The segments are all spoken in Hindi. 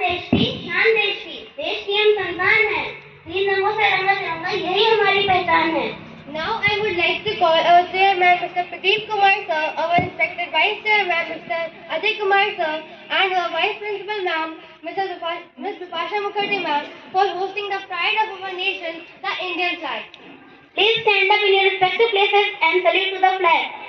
देश की शान, देश की हम संतान हैं। 3 रंगों से रंगा तिरंगा, यही हमारी पहचान है। Now I would like to call our chairman, Mr. Pradeep Kumar sir, our respected vice chairman, Mr. Ajay Kumar sir, and our vice principal ma'am, Ms. Bipasha Mukherjee ma'am, for hosting the pride of our nation, the Indian flag. Please stand up in your respective places and salute to the flag.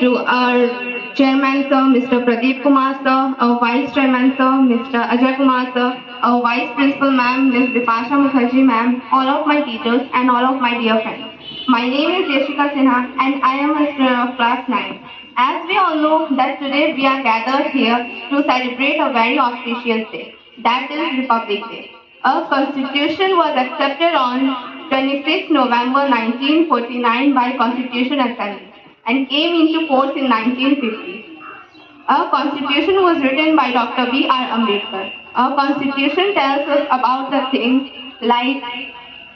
To our chairman sir, Mr. Pradeep Kumar sir, our vice chairman sir, Mr. Ajay Kumar sir, our vice principal ma'am, Ms. Bipasha Mukherjee ma'am, all of my teachers and all of my dear friends. My name is Yashika Sinha and I am a student of class 9. As we all know that today we are gathered here to celebrate a very auspicious day, that is Republic Day. Our constitution was accepted on 26 November 1949 by Constitution Assembly and came into force in 1950. Our constitution was written by Dr. B.R. Ambedkar. Our constitution tells us about the things like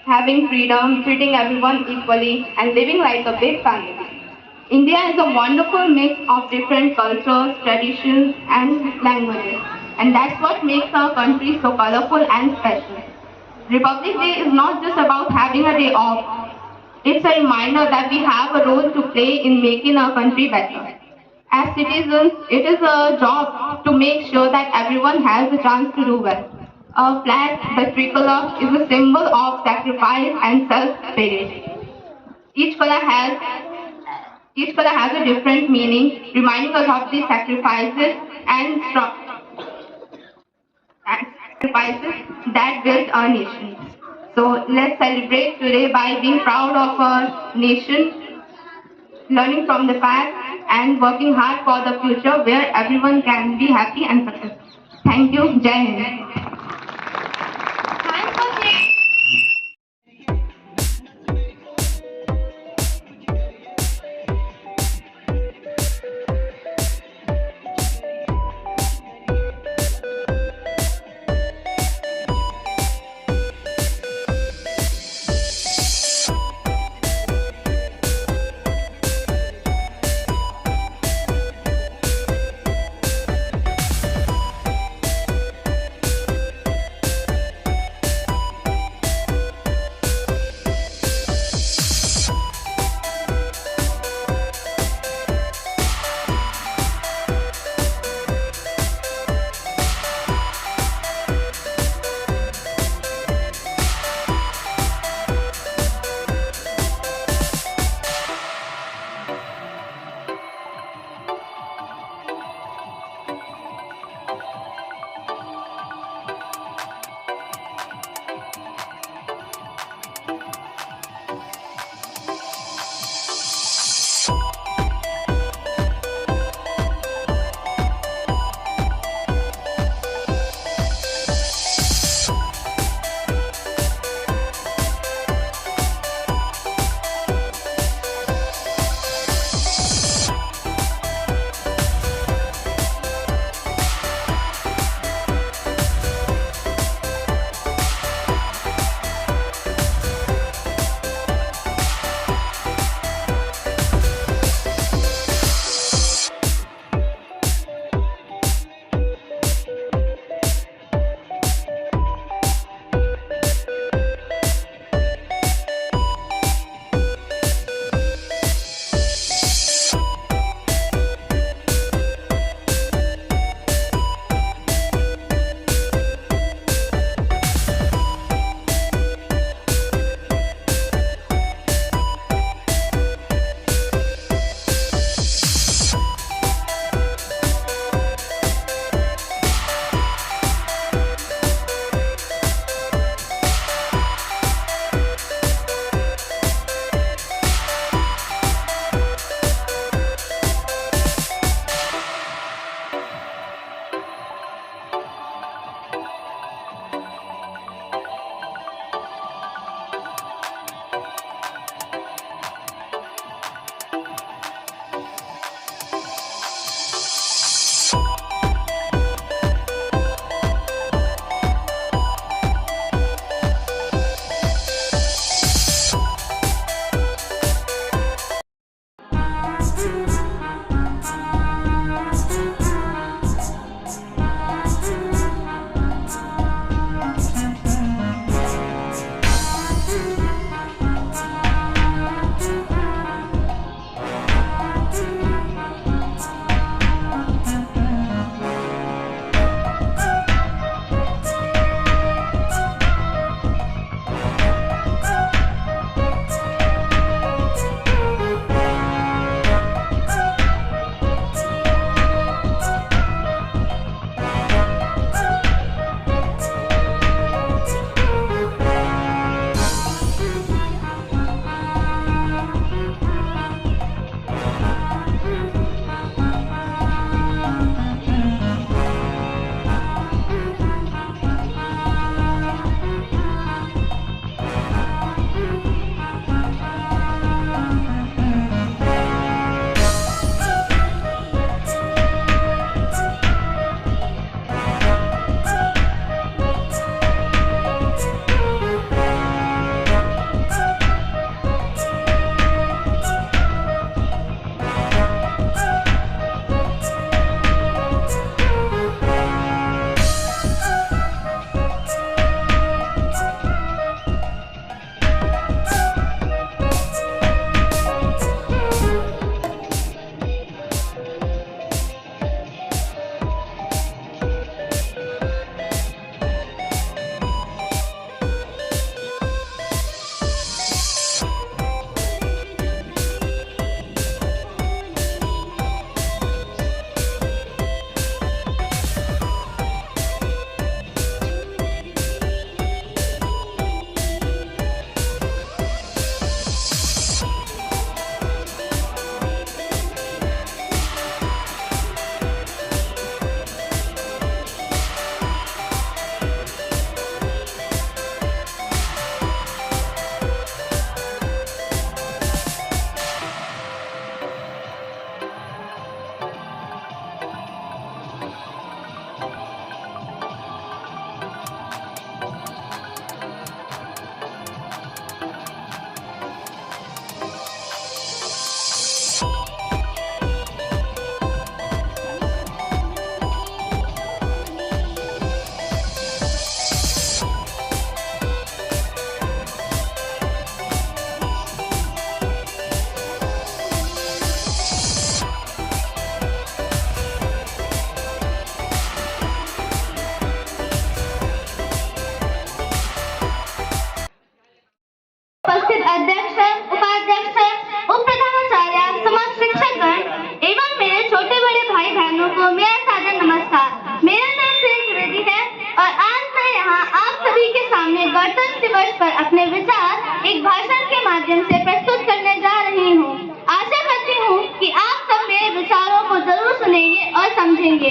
having freedom, treating everyone equally, and living like a big family. India is a wonderful mix of different cultures, traditions, and languages. and that's what makes our country so colorful and special. Republic Day is not just about having a day off. It's a reminder that we have a role to play in making our country better. As citizens, it is a job to make sure that everyone has a chance to do well. Our flag, the tricolor, is a symbol of sacrifice and self-spirit. Each color has each color has a different meaning, reminding us of the sacrifices that built our nation. So let's celebrate today by being proud of our nation, learning from the past, and working hard for the future where everyone can be happy and successful. Thank you. Jai Hind. Thanks for sharing. गणतंत्र दिवस पर अपने विचार एक भाषण के माध्यम से प्रस्तुत करने जा रही हूँ। आशा करती हूँ कि आप सब मेरे विचारों को जरूर सुनेंगे और समझेंगे।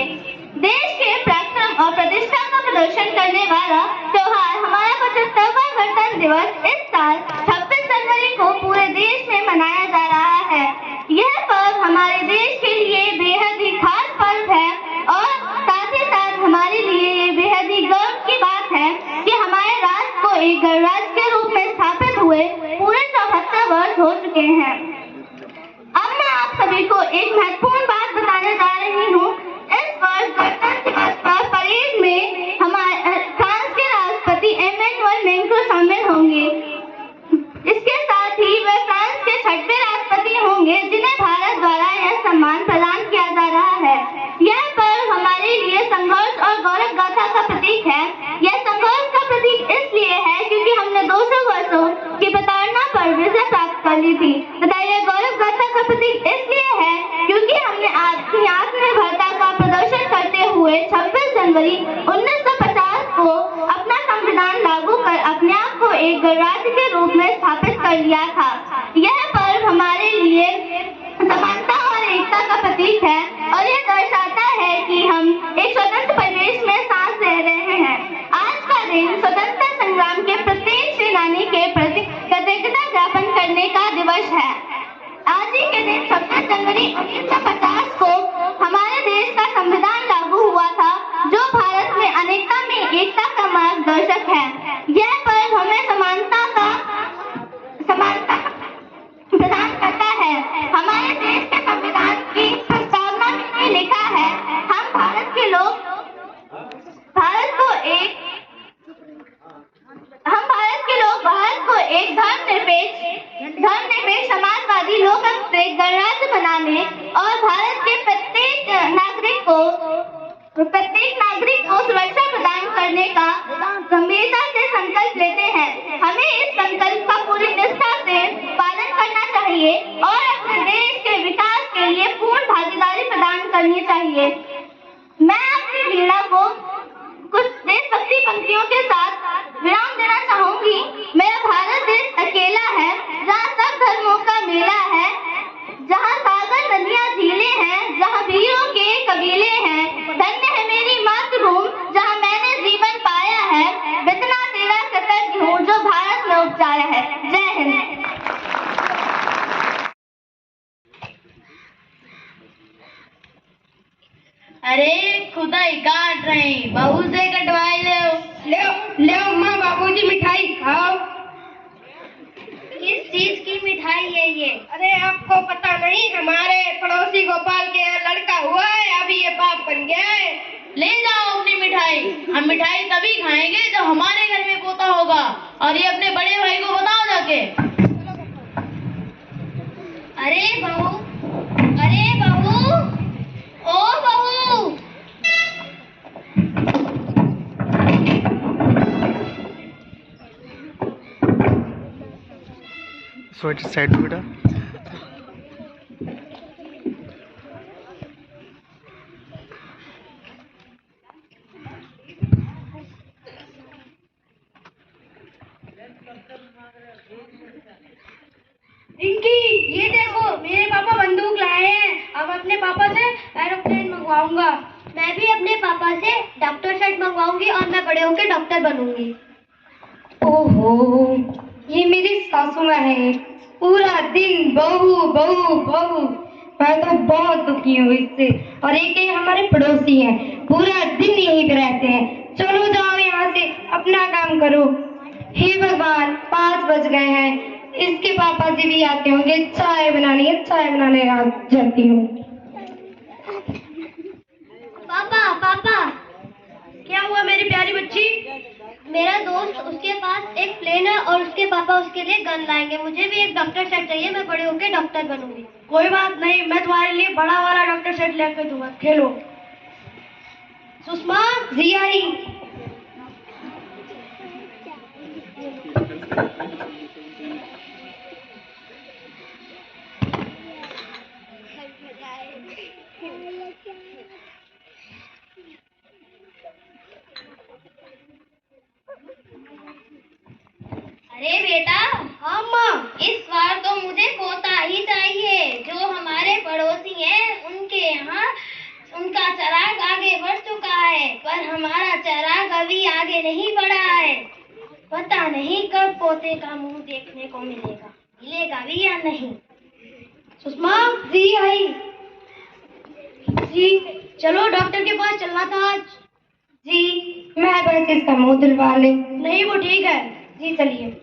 देश के पराक्रम और प्रतिष्ठा का प्रदर्शन करने वाला त्योहार हमारा 75वां गणतंत्र दिवस इस साल 26 जनवरी को पूरे देश में मनाया जा रहा है। यह पर्व हमारे देश के लिए बेहद ही खास पर्व है और साथ ही साथ हमारे लिए ये बेहद ही गर्व की बात है कि हमारे राष्ट्र को एक गणराज्य के रूप में स्थापित हुए पूरे 74 वर्ष हो चुके हैं। अब मैं आप सभी को एक महत्वपूर्ण बात बताने जा रही हूँ। इस वर्ष गणतंत्र दिवस पर परेड में हमारे फ्रांस के राष्ट्रपति इमैनुअल मैक्रों शामिल होंगे। इसके साथ ही वे फ्रांस के 6वें राष्ट्रपति होंगे जिन्हें भारत द्वारा यह सम्मान प्रदान किया जा रहा है। यह पर्व हमारे लिए संघर्ष और गौरव गाथा का प्रतीक है। यह संघर्ष का प्रतीक इसलिए है क्योंकि हमने 200 वर्षों की प्रताड़ना पर विजय प्राप्त कर ली थी तथा यह गौरव गाथा का प्रतीक इसलिए है क्योंकि हमने अपनी आत्मनिर्भरता का प्रदर्शन करते हुए 26 जनवरी 1950 को अपना संविधान लागू कर अपने आप को एक गणराज्य के रूप में स्थापित कर लिया था। यह पर्व हमारे लिए समानता और एकता का प्रतीक है और यह दर्शाता है कि हम एक स्वतंत्र परिवेश में सांस ले रहे हैं। आज का दिन स्वतंत्रता संग्राम के प्रत्येक सेनानी के प्रति कृतज्ञता ज्ञापन करने का दिवस है। आज ही के दिन 26 जनवरी 1950 को हमारे देश का संविधान लागू हुआ था जो भारत में अनेकता में एकता का मार्गदर्शक है। यह पर्व हमें समानता प्रदान करता है। हमारे देश के संविधान की प्रस्तावना में लिखा है हम भारत के लोग भारत को एक धर्मनिरपेक्ष समाजवादी लोकतांत्रिक गणराज्य बनाने और भारत के प्रत्येक नागरिक को सुरक्षा प्रदान करने का गंभीरता से संकल्प लेते हैं। हमें इस संकल्प का पूरी निष्ठा से पालन करना चाहिए और अपने देश के विकास के लिए पूर्ण भागीदारी प्रदान करनी चाहिए। मैं अपनी लीला को कुछ देशभक्ति पंक्तियों के साथ विराम देना चाहूंगी। मेरा भारत देश अकेला है जहाँ सब धर्मों का मेला है, जहाँ सागर नदियाँ झीलें हैं, जहाँ वीरों के कबीले हैं। धन्य है मेरी मातृभूमि जहाँ मैंने जीवन पाया है। इतना तेरा कृतज्ञ हूँ जो भारत में उपजाया है। जय हिंद। अरे खुदाई काट रहे बहू से कटवाई ले माँ बाबूजी मिठाई खाओ। किस चीज की मिठाई है ये? अरे आपको पता नहीं हमारे पड़ोसी गोपाल के यहाँ लड़का हुआ है, अभी ये बाप बन गया है। ले जाओ अपनी मिठाई। हम मिठाई तभी खाएंगे जब हमारे घर में पोता होगा और ये अपने बड़े भाई को बताओ जाके। अरे बहू, ओ बहू। स्वेटर साइड बेटा। रिंकी, ये देखो मेरे पापा बंदूक लाए हैं। अब अपने पापा से एरोप्लेन मंगवाऊंगा। मैं भी अपने पापा से डॉक्टर शर्ट मंगवाऊंगी और मैं बड़े होकर डॉक्टर बनूंगी। ओहो, ये मेरी सासू माँ है। पूरा दिन बहू बहू बहू। मैं तो बहुत दुखी हूँ इससे। और एक ही हमारे पड़ोसी हैं, पूरा दिन यहीं पे रहते हैं। चलो जाओ यहाँ से, अपना काम करो। हे भगवान, 5 बज गए हैं। इसके पापा जी भी आते होंगे। चाय बनाने आ जाती हूँ। पापा, क्या हुआ मेरी प्यारी बच्ची? मेरा दोस्त, उसके पास एक प्लेन है और उसके पापा उसके लिए गन लाएंगे। मुझे भी एक डॉक्टर शर्ट चाहिए, मैं बड़े होकर डॉक्टर बनूंगी। कोई बात नहीं, मैं तुम्हारे लिए बड़ा वाला डॉक्टर शर्ट लेकर दूंगा। खेलो। सुषमा जी आई। अरे बेटा, हाँ माँ, इस बार तो मुझे पोता ही चाहिए। जो हमारे पड़ोसी हैं उनके यहाँ उनका चिराग आगे बढ़ चुका है, पर हमारा चिराग अभी आगे नहीं बढ़ा है। पता नहीं कब पोते का मुंह देखने को मिलेगा, मिलेगा भी या नहीं। सुषमा जी आई जी, चलो डॉक्टर के पास चलना था आज। जी मैं बस इसका मुंह दिलवा ले। नहीं वो ठीक है जी, चलिए।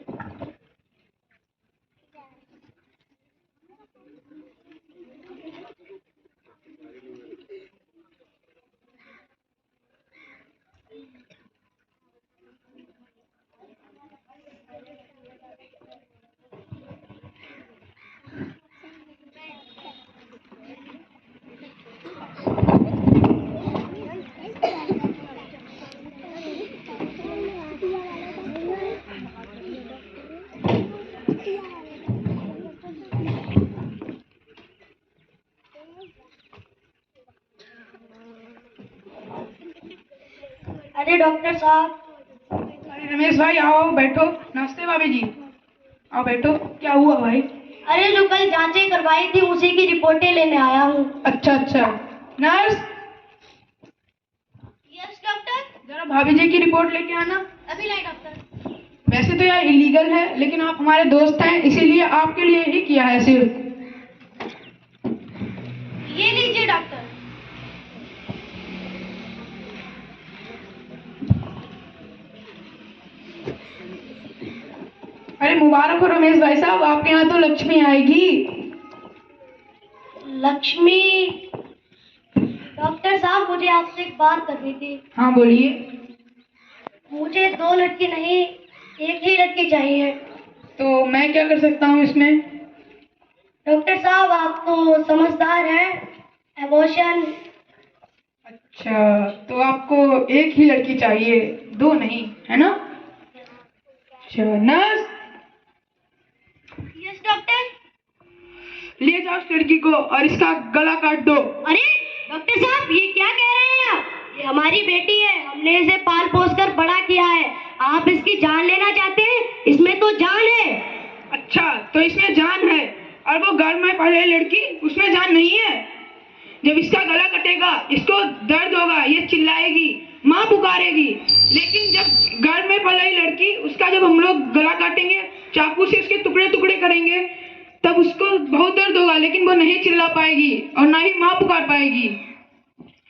अरे डॉक्टर साहब। अरे रमेश भाई आओ बैठो। नमस्ते भाभी जी, आओ बैठो। क्या हुआ भाई? अरे जो कल जांचें करवाई थी उसी की रिपोर्टें लेने आया हूँ। अच्छा अच्छा, नर्स यस डॉक्टर। जरा भाभी जी की रिपोर्ट लेके आना। अभी लाए डॉक्टर। वैसे तो यह इलीगल है, लेकिन आप हमारे दोस्त हैं, इसीलिए आपके लिए ही किया है सिर्फ। ये लीजिए डॉक्टर। अरे मुबारक हो रमेश भाई साहब, आपके यहाँ तो लक्ष्मी आएगी। लक्ष्मी? डॉक्टर साहब मुझे आपसे एक बात करनी थी। हाँ बोलिए। मुझे 2 लड़की नहीं, एक ही लड़की चाहिए। तो मैं क्या कर सकता हूँ इसमें? डॉक्टर साहब आप तो समझदार हैं, एबॉर्शन। अच्छा, तो आपको एक ही लड़की चाहिए, 2 नहीं, है ना? अच्छा नर्स। Yes doctor. ले जाओ उस लड़की को और इसका गला काट दो। अरे डॉक्टर साहब ये क्या कह रहे हैं आप? ये हमारी बेटी है, हमने इसे पाल पोस कर बड़ा किया है। आप इसकी जान लेना चाहते हैं? इसमें तो जान है। अच्छा, तो इसमें जान है और वो घर में पढ़े लड़की, उसमें जान नहीं है। जब इसका गला कटेगा इसको दर्द होगा, ये चिल्लाएगी, माँ पुकारेगी। लेकिन जब घर में पढ़ी लड़की, उसका जब हम लोग गला काटेंगे, चाकू से उसके टुकड़े टुकड़े करेंगे, तब उसको बहुत दर्द होगा, लेकिन वो नहीं चिल्ला पाएगी और ना ही माँ पुकार पाएगी।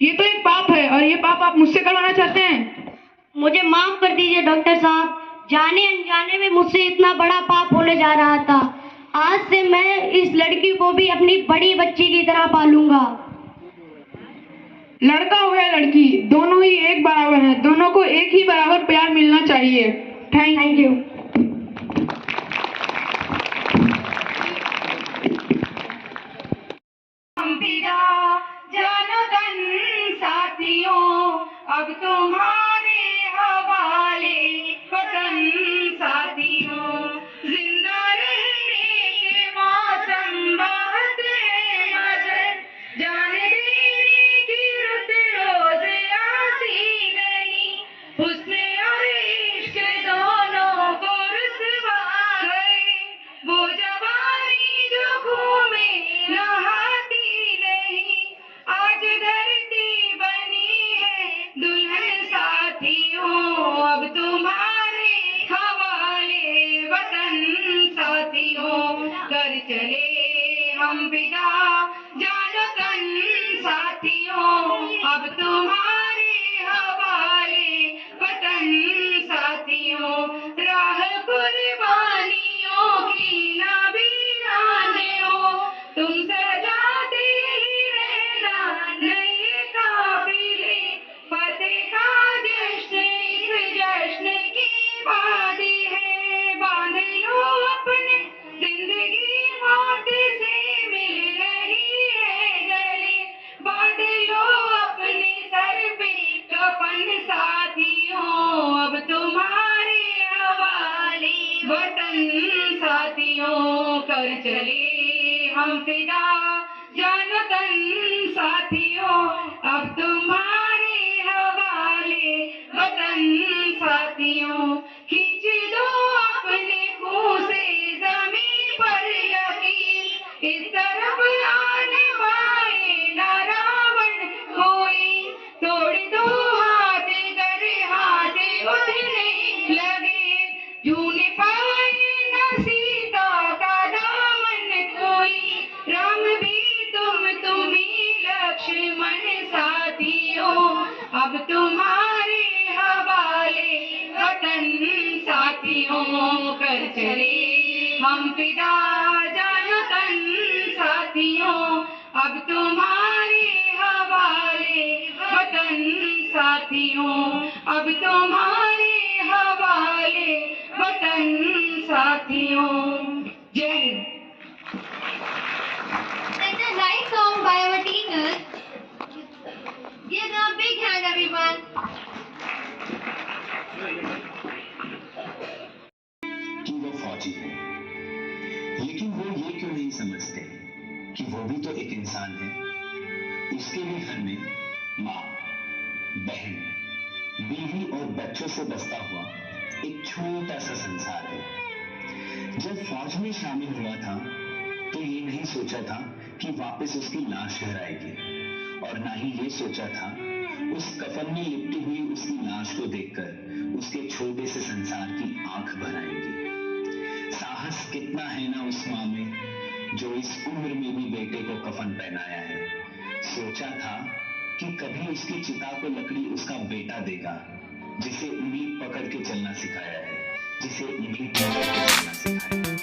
ये तो एक पाप है और ये पाप आप मुझसे करवाना चाहते हैं। मुझे माफ कर दीजिए डॉक्टर साहब, जाने अनजाने में मुझसे इतना बड़ा पाप होने जा रहा था। आज से मैं इस लड़की को भी अपनी बड़ी बच्ची की तरह पालूंगा। लड़का हो या लड़की, दोनों ही एक बराबर है, दोनों को एक ही बराबर प्यार मिलना चाहिए। Thank you. हम पिता जानो तन साथियों, अब तुम्हारे हवाले वतन साथियों। जिंदा रहने के मौसम बहुत है मगर जाने देने की रुत रोज आती नहीं। हुस्न और इश्क दोनों को रुसवा गए, वो जवानी जो घूमे नहाती नहीं। आज धरती बनी है दुल्हन साथियों, अब तुम्हारे हवाले वतन साथियों। कर चले हम पिता जानो तन साथियों, अब तुम्हारे हवाले वतन साथियों। राह कुर्बानियों की ना वीराने हो, तुम सजाते ही रहना नए काफिले। फतेह का जश्न इस जश्न की बारी है, बांध लो अपने जिंदगी मौत से मिल रही है गले। बांध लो अपने सर पे कफन साथियों, अब तुम्हारे हवाले वतन साथियों। कर चले हम फिदा जानो तन साथियों, अब तुम्हारे हवाले वतन साथियों। खींच दो अपने उठने लगे, ढूंढ पाए न सीता का दामन कोई, राम भी तुम्ही लक्ष्मण साथियों, अब तुम्हारे हवाले वतन साथियों, कर चले हम फिदा जानो तन साथियों, अब तुम्हारे हवाले वतन साथियों, अब तुम्हारे हवाले वतन साथियों। जय Hind. That's a nice song by our teachers. Give them a big hand, everyone. कि वो फौजी है, लेकिन वो ये क्यों नहीं समझते कि वो भी तो एक इंसान है। उसके भी घर में माँ, बहन, बीवी और बच्चों से बसता हुआ एक छोटा सा संसार है। जब फौज में शामिल हुआ था तो ये नहीं सोचा था कि वापस उसकी लाश घर आएगी, और ना ही ये सोचा था उस कफन में लिपटी हुई उसकी लाश को देखकर उसके छोटे से संसार की आंख भर आएगी। साहस कितना है ना उस माँ में, जो इस उम्र में भी बेटे को कफन पहनाया है। सोचा था कि कभी उसकी चिता को लकड़ी उसका बेटा देगा, जिसे उम्मीद पकड़ के चलना सिखाया है, जिसे उम्मीद पकड़ के चलना सिखाया है।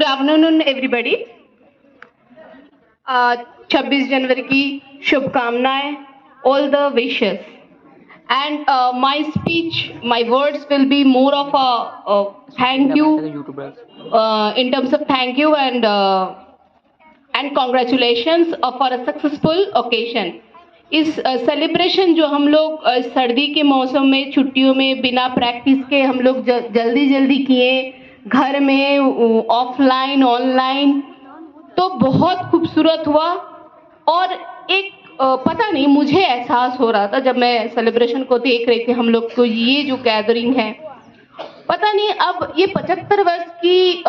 Good afternoon everybody. 26 जनवरी की शुभकामनाएं, all the wishes, and my speech, my words will be more of a thank you, in terms of thank you and congratulations for a successful occasion। इस सेलिब्रेशन जो हम लोग सर्दी के मौसम में छुट्टियों में बिना प्रैक्टिस के हम लोग जल्दी किए, घर में ऑफलाइन ऑनलाइन, तो बहुत खूबसूरत हुआ। और एक पता नहीं, मुझे एहसास हो रहा था जब मैं सेलिब्रेशन को देख रही थी, हम लोग को ये जो गैदरिंग है, पता नहीं अब ये 75 वर्ष की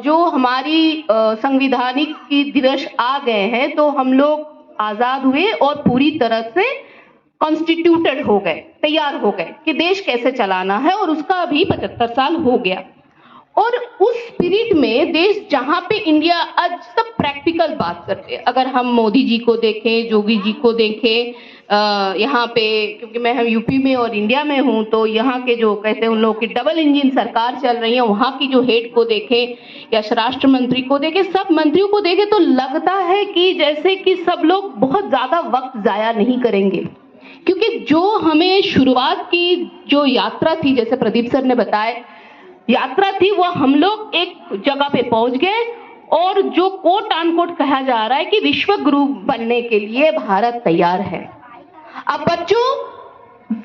जो हमारी संविधानिक की दिवस आ गए हैं, तो हम लोग आजाद हुए और पूरी तरह से कॉन्स्टिट्यूटेड हो गए, तैयार हो गए कि देश कैसे चलाना है, और उसका अभी 75 साल हो गया। और उस स्पिरिट में देश जहां पे इंडिया आज सब प्रैक्टिकल बात करते हैं, अगर हम मोदी जी को देखें, जोगी जी को देखें, यहाँ पे क्योंकि मैं हम यूपी में और इंडिया में हूँ, तो यहाँ के जो कहते हैं उन लोगों की डबल इंजन सरकार चल रही है, वहाँ की जो हेड को देखें या राष्ट्र मंत्री को देखें, सब मंत्रियों को देखें, तो लगता है कि जैसे कि सब लोग बहुत ज्यादा वक्त जाया नहीं करेंगे। क्योंकि जो हमें शुरुआत की जो यात्रा थी, जैसे प्रदीप सर ने बताया, यात्रा थी वो हम लोग एक जगह पे पहुंच गए, और जो कोट अनकोट कहा जा रहा है कि विश्व गुरु बनने के लिए भारत तैयार है। अब बच्चों,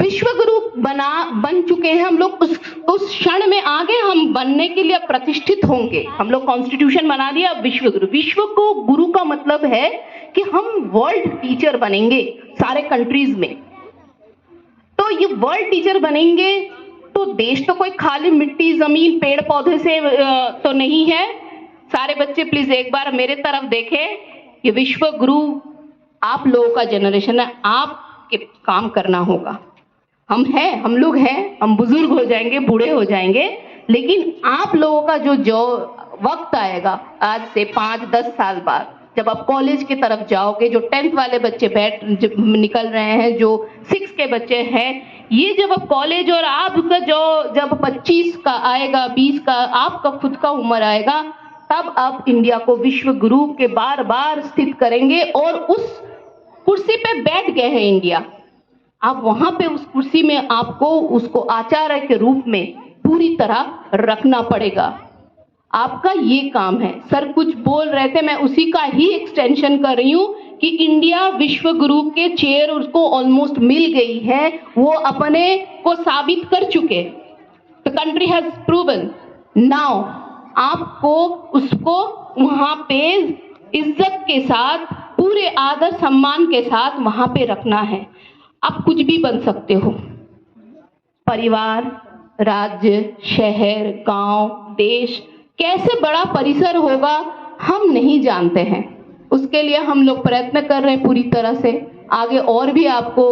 विश्व गुरु बन चुके हैं हम लोग, उस क्षण में आगे हम बनने के लिए प्रतिष्ठित होंगे। हम लोग कॉन्स्टिट्यूशन बना दिया, अब विश्व गुरु। विश्व को गुरु का मतलब है कि हम वर्ल्ड टीचर बनेंगे सारे कंट्रीज में। तो ये वर्ल्ड टीचर बनेंगे तो देश तो कोई खाली मिट्टी जमीन पेड़ पौधे से तो नहीं है। सारे बच्चे प्लीज एक बार मेरे तरफ देखें, ये विश्व गुरु आप लोगों का जनरेशन है, आपके काम करना होगा। हम हैं, हम लोग हैं, हम बुजुर्ग हो जाएंगे, बूढ़े हो जाएंगे, लेकिन आप लोगों का जो वक्त आएगा आज से 5-10 साल बाद, जब आप कॉलेज की तरफ जाओगे, जो 10th वाले बच्चे निकल रहे हैं, जो 6 के बच्चे हैं, ये जब आप कॉलेज और आपका जो जब 25 का आएगा, 20 का आपका खुद का उम्र आएगा, तब आप इंडिया को विश्व गुरु के बार बार स्थित करेंगे। और उस कुर्सी पे बैठ गए हैं इंडिया, आप वहां पे उस कुर्सी में आपको उसको आचार्य के रूप में पूरी तरह रखना पड़ेगा। आपका ये काम है। सर कुछ बोल रहे थे, मैं उसी का ही एक्सटेंशन कर रही हूँ कि इंडिया विश्व गुरु के चेयर उसको ऑलमोस्ट मिल गई है, वो अपने को साबित कर चुके। The country has proven, now आपको उसको वहां पे इज्जत के साथ, पूरे आदर सम्मान के साथ वहां पे रखना है। आप कुछ भी बन सकते हो, परिवार, राज्य, शहर, गांव, देश, कैसे बड़ा परिसर होगा हम नहीं जानते हैं। उसके लिए हम लोग प्रयत्न कर रहे हैं पूरी तरह से। आगे और भी आपको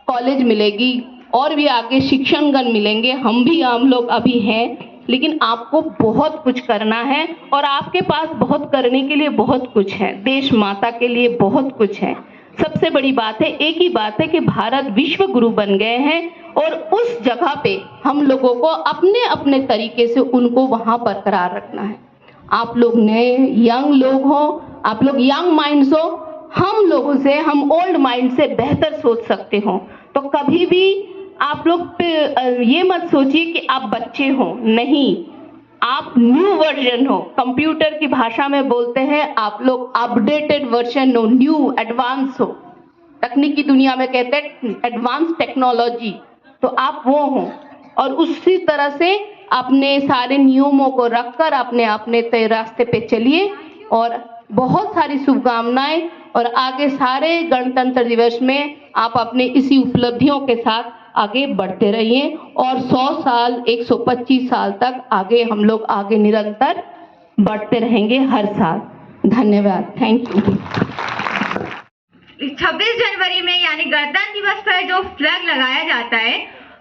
कॉलेज मिलेगी, और भी आगे शिक्षणगण मिलेंगे, हम लोग अभी हैं, लेकिन आपको बहुत कुछ करना है, और आपके पास बहुत करने के लिए बहुत कुछ है। देश माता के लिए बहुत कुछ है। सबसे बड़ी बात है, एक ही बात है कि भारत विश्व गुरु बन गए हैं, और उस जगह पे हम लोगों को अपने अपने तरीके से उनको वहां बरकरार रखना है। आप लोग नए यंग लोग हो, आप लोग यंग माइंड्स हो, हम लोगों से, हम ओल्ड माइंड से बेहतर सोच सकते हो। तो कभी भी आप लोग ये मत सोचिए कि आप बच्चे हो, नहीं, आप न्यू वर्जन हो। कंप्यूटर की भाषा में बोलते हैं आप लोग अपडेटेड वर्जन हो, न्यू एडवांस हो। तकनीकी दुनिया में कहते हैं एडवांस टेक्नोलॉजी, तो आप वो हो। और उसी तरह से अपने सारे नियमों को रखकर अपने रास्ते पे चलिए। और बहुत सारी शुभकामनाएं, और आगे सारे गणतंत्र दिवस में आप अपने इसी उपलब्धियों के साथ आगे बढ़ते रहिए, और 100 साल 125 साल तक आगे हम लोग आगे निरंतर बढ़ते रहेंगे हर साल। धन्यवाद, थैंक यू। 26 जनवरी में यानी गणतंत्र दिवस पर जो फ्लैग लगाया जाता है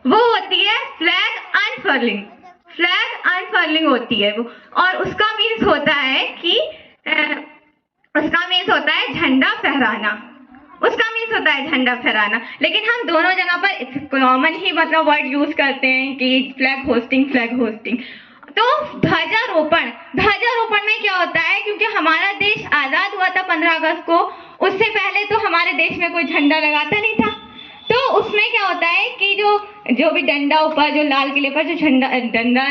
वो होती है फ्लैग अनफर्लिंग। फ्लैग अनफर्लिंग होती है वो, और उसका मीन्स होता है कि झंडा फहराना। उसका मीन्स होता है झंडा फहराना। लेकिन हम दोनों जगह पर कॉमन ही मतलब वर्ड यूज करते हैं कि फ्लैग होस्टिंग, फ्लैग होस्टिंग। तो ध्वजारोपण में क्या होता है, क्योंकि हमारा देश आजाद हुआ था 15 अगस्त को, उससे पहले तो हमारे देश में कोई झंडा लगाता नहीं था। तो उसमें क्या होता है कि जो भी डंडा ऊपर, जो लाल किले पर जो डंडा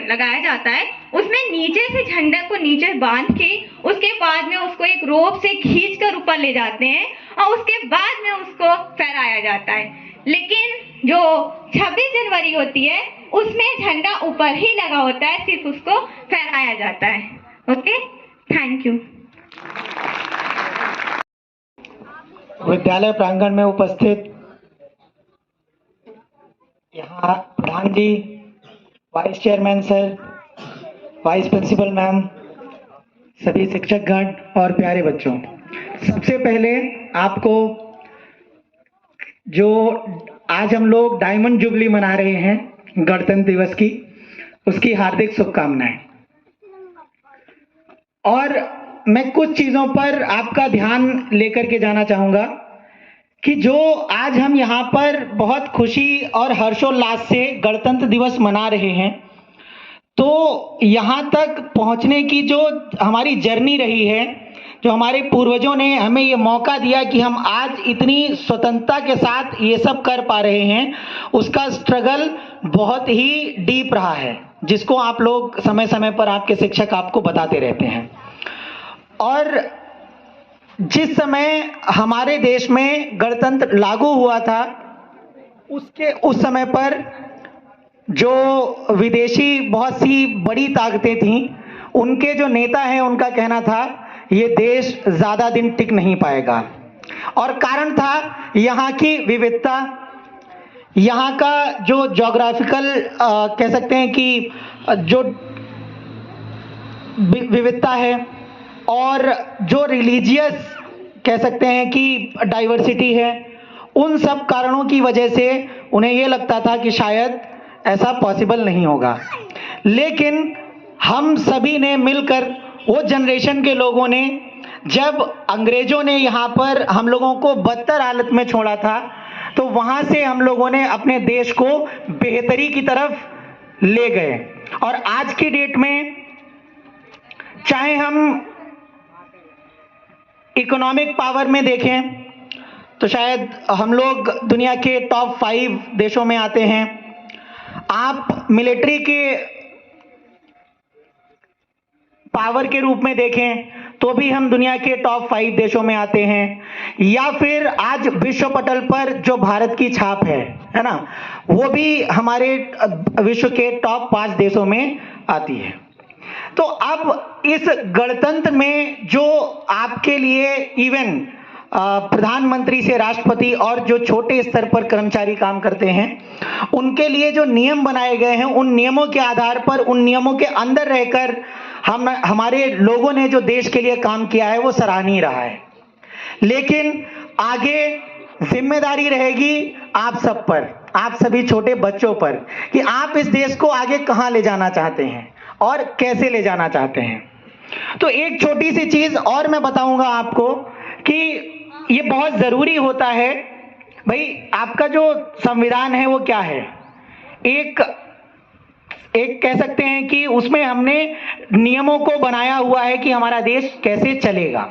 लगाया जाता है, उसमें नीचे से झंडा को नीचे बांध के उसके बाद में उसको एक रोप से खींच कर ऊपर ले जाते हैं और उसके बाद में उसको फहराया जाता है। लेकिन जो 26 जनवरी होती है उसमें झंडा ऊपर ही लगा होता है, सिर्फ उसको फहराया जाता है। Okay, thank you. विद्यालय प्रांगण में उपस्थित यहाँ प्रधान ji, vice chairman sir, vice principal ma'am, सभी शिक्षकगण और प्यारे बच्चों, सबसे पहले आपको जो आज हम लोग डायमंड जुबली मना रहे हैं गणतंत्र दिवस की, उसकी हार्दिक शुभकामनाएं। और मैं कुछ चीजों पर आपका ध्यान लेकर के जाना चाहूंगा कि जो आज हम यहाँ पर बहुत खुशी और हर्षोल्लास से गणतंत्र दिवस मना रहे हैं, तो यहाँ तक पहुँचने की जो हमारी जर्नी रही है, जो हमारे पूर्वजों ने हमें ये मौका दिया कि हम आज इतनी स्वतंत्रता के साथ ये सब कर पा रहे हैं, उसका स्ट्रगल बहुत ही डीप रहा है, जिसको आप लोग समय समय पर आपके शिक्षक आपको बताते रहते हैं। और जिस समय हमारे देश में गणतंत्र लागू हुआ था, उस समय पर जो विदेशी बहुत सी बड़ी ताकतें थीं, उनके जो नेता हैं, उनका कहना था ये देश ज़्यादा दिन टिक नहीं पाएगा। और कारण था यहाँ की विविधता, यहाँ का जो ज्योग्राफिकल कह सकते हैं कि जो विविधता है, और जो रिलीजियस कह सकते हैं कि डाइवर्सिटी है, उन सब कारणों की वजह से उन्हें ये लगता था कि शायद ऐसा पॉसिबल नहीं होगा। लेकिन हम सभी ने मिलकर, वो जनरेशन के लोगों ने, जब अंग्रेजों ने यहाँ पर हम लोगों को बदतर हालत में छोड़ा था, तो वहाँ से हम लोगों ने अपने देश को बेहतरी की तरफ ले गए। और आज की डेट में चाहे हम इकोनॉमिक पावर में देखें तो शायद हम लोग दुनिया के टॉप 5 देशों में आते हैं। आप मिलिट्री के पावर के रूप में देखें तो भी हम दुनिया के टॉप 5 देशों में आते हैं, या फिर आज विश्व पटल पर जो भारत की छाप है ना, वो भी हमारे विश्व के टॉप 5 देशों में आती है। तो अब इस गणतंत्र में जो आपके लिए इवन प्रधानमंत्री से राष्ट्रपति और जो छोटे स्तर पर कर्मचारी काम करते हैं, उनके लिए जो नियम बनाए गए हैं, उन नियमों के आधार पर, उन नियमों के अंदर रहकर हमारे लोगों ने जो देश के लिए काम किया है वो सराहनीय रहा है। लेकिन आगे जिम्मेदारी रहेगी आप सब पर, आप सभी छोटे बच्चों पर, कि आप इस देश को आगे कहां ले जाना चाहते हैं और कैसे ले जाना चाहते हैं। तो एक छोटी सी चीज और मैं बताऊंगा आपको कि ये बहुत जरूरी होता है। भाई, आपका जो संविधान है वो क्या है? एक कह सकते हैं कि उसमें हमने नियमों को बनाया हुआ है कि हमारा देश कैसे चलेगा,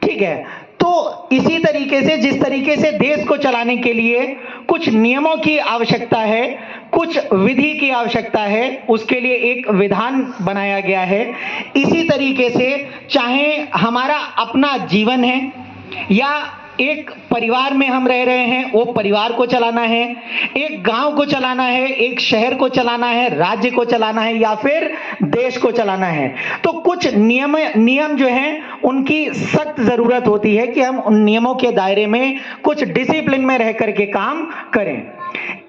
ठीक है। तो इसी तरीके से, जिस तरीके से देश को चलाने के लिए कुछ नियमों की आवश्यकता है, कुछ विधि की आवश्यकता है, उसके लिए एक विधान बनाया गया है। इसी तरीके से चाहे हमारा अपना जीवन है या एक परिवार में हम रह रहे हैं, वो परिवार को चलाना है, एक गांव को चलाना है, एक शहर को चलाना है, राज्य को चलाना है, या फिर देश को चलाना है, तो कुछ नियम जो हैं उनकी सख्त जरूरत होती है कि हम उन नियमों के दायरे में कुछ डिसिप्लिन में रह करके काम करें।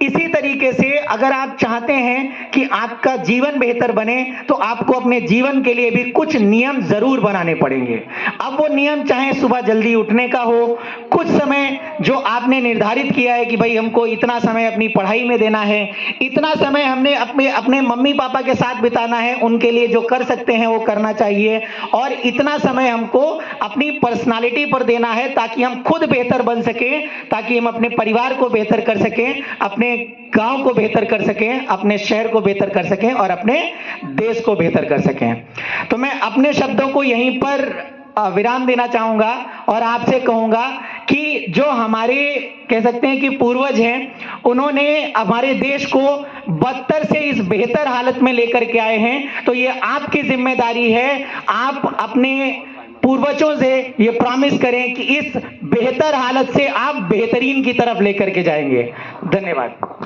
इसी तरीके से अगर आप चाहते हैं कि आपका जीवन बेहतर बने, तो आपको अपने जीवन के लिए भी कुछ नियम जरूर बनाने पड़ेंगे। अब वो नियम चाहे सुबह जल्दी उठने का हो, कुछ समय जो आपने निर्धारित किया है कि भाई हमको इतना समय अपनी पढ़ाई में देना है, इतना समय हमने अपने मम्मी पापा के साथ बिताना है, उनके लिए जो कर सकते हैं वो करना चाहिए, और इतना समय हमको अपनी पर्सनालिटी पर देना है ताकि हम खुद बेहतर बन सकें, ताकि हम अपने परिवार को बेहतर कर सकें। अपने गांव को बेहतर कर सकें, अपने शहर को बेहतर कर सकें और अपने देश को बेहतर कर सकें। तो मैं अपने शब्दों को यहीं पर विराम देना चाहूंगा और आपसे कहूंगा कि जो हमारे कह सकते हैं कि पूर्वज हैं, उन्होंने हमारे देश को बदतर से इस बेहतर हालत में लेकर के आए हैं, तो ये आपकी जिम्मेदारी है। आप अपने पूर्वजों से ये प्रॉमिस करें कि इस बेहतर हालत से आप बेहतरीन की तरफ लेकर के जाएंगे। धन्यवाद।